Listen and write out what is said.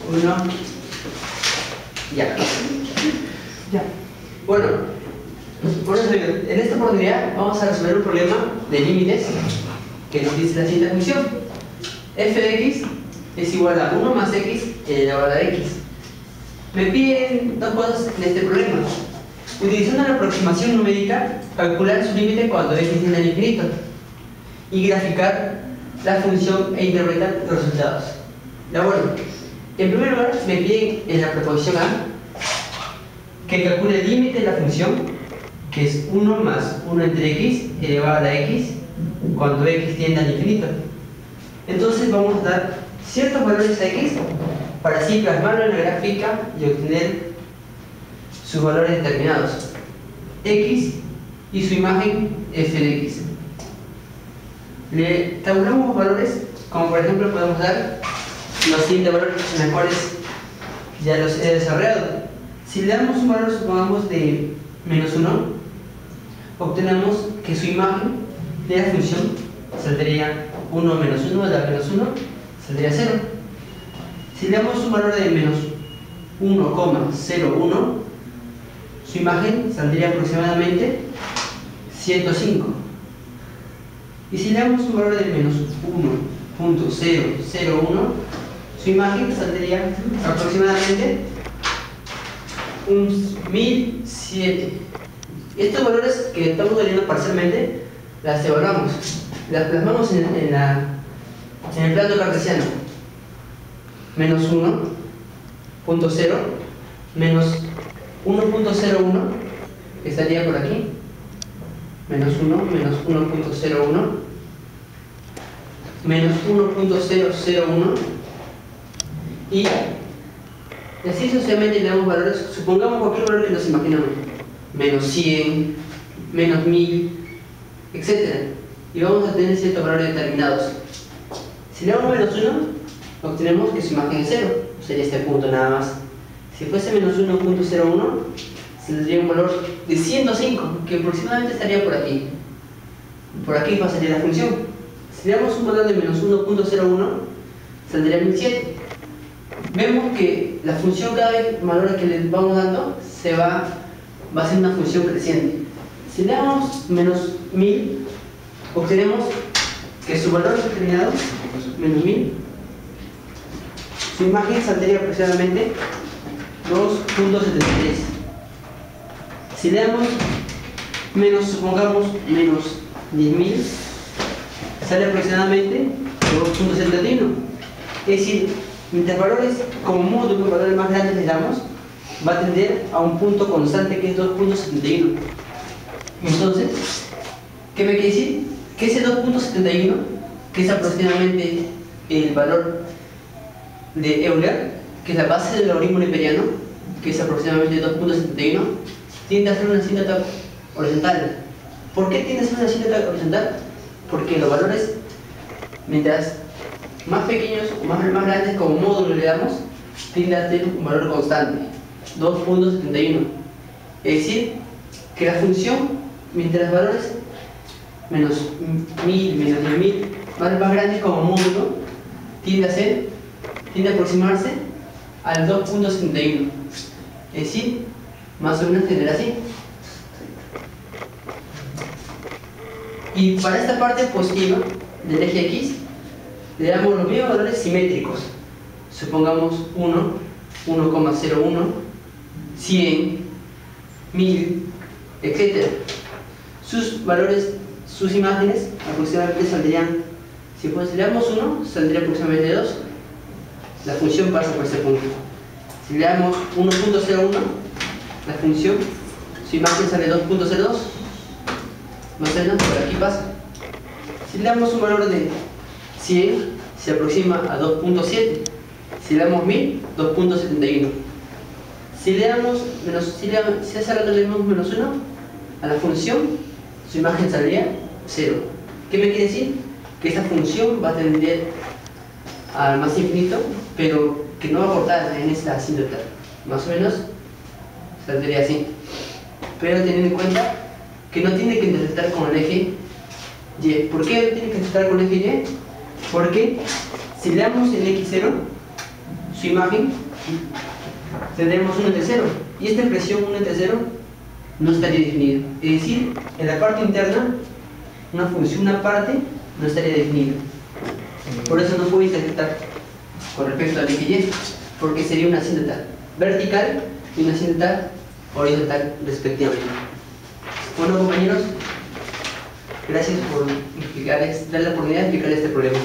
1, ya. Bueno, en esta oportunidad vamos a resolver un problema de límites que nos dice la siguiente función. F de x es igual a 1 más x elevado a x. Me piden dos cosas en este problema. Utilizando la aproximación numérica, calcular su límite cuando x tiende al infinito y graficar la función e interpretar los resultados. Ya bueno, en primer lugar me piden en la proposición A que calcule el límite de la función, que es 1 más 1 entre x elevado a la x cuando x tiende al infinito. Entonces vamos a dar ciertos valores a x para así plasmarlo en la gráfica y obtener sus valores determinados, x y su imagen f de x. Le tabulamos valores, como por ejemplo podemos dar los siguientes valores en los cuales ya los he desarrollado. Si le damos un valor, supongamos, de menos 1, obtenemos que su imagen de la función saldría 1 menos 1, de la menos 1 saldría 0. Si le damos un valor de menos 1,01, su imagen saldría aproximadamente 105. Y si le damos un valor de menos 1.001, su imagen saldría aproximadamente un 1007. Estos valores que estamos obteniendo parcialmente las evaluamos, las plasmamos en el plato cartesiano. Menos 1.0 menos 1.01, que estaría por aquí, menos 1 menos 1.01 menos 1.001 y así sucesivamente le damos valores, supongamos cualquier valor que nos imaginamos, menos 100, menos 1000, etc. Y vamos a tener ciertos valores determinados. Si le damos menos 1, obtenemos que su imagen es 0, sería este punto nada más. Si fuese menos 1.01, tendría un valor de 105, que aproximadamente estaría por aquí. Por aquí pasaría la función. Si le damos un valor de menos 1.01, saldría 1007. Vemos que la función, cada vez valor que le vamos dando, va a ser una función creciente. Si le damos menos 1000, obtenemos que su valor determinado, menos 1000, su imagen saldría aproximadamente 2.73. Si le damos menos, supongamos, menos 10.000, sale aproximadamente 2.71. Es decir, mientras valores como módulo, valores más grandes le damos, va a tender a un punto constante que es 2.71. Entonces, ¿qué me quiere decir? Que ese 2.71, que es aproximadamente el valor de Euler, que es la base del logaritmo neperiano, que es aproximadamente 2.71, tiende a ser una asíntota horizontal. ¿Por qué tiende a ser una asíntota horizontal? Porque los valores, mientras más pequeños o más grandes como módulo le damos, tiende a tener un valor constante, 2.71. Es decir, que la función, mientras valores menos 1000, menos 10.000, valores más grandes como módulo, tiende a aproximarse al 2.71. Es decir, más o menos tendrá así. Y para esta parte positiva del eje X, le damos los mismos valores simétricos. Supongamos 1, 1,01, 100, 1000, etc. Sus valores, sus imágenes aproximadamente saldrían, si le damos 1, saldría aproximadamente 2. La función pasa por ese punto. Si le damos 1.01, la función, su imagen sale 2.02, más o menos por aquí pasa. Si le damos un valor de 100, se aproxima a 2.7. Si le damos 1000, 2.71. Si le damos si hace rato le damos menos 1 a la función, su imagen saldría 0. ¿Qué me quiere decir? Que esta función va a tender al más infinito, pero que no va a aportar en esta asíntota. Más o menos saldría así. Pero teniendo en cuenta que no tiene que intersectar con el eje Y. ¿Por qué tiene que intersectar con el eje Y? Porque si le damos el x0, su imagen, tendremos 1 entre 0. Y esta expresión 1 entre 0 no estaría definida. Es decir, en la parte interna, una función, una parte, no estaría definida. Por eso no puedo interpretar con respecto al eje y, porque sería una asíntota vertical y una asíntota horizontal respectivamente. Bueno, compañeros, gracias por dar la oportunidad de explicar este problema.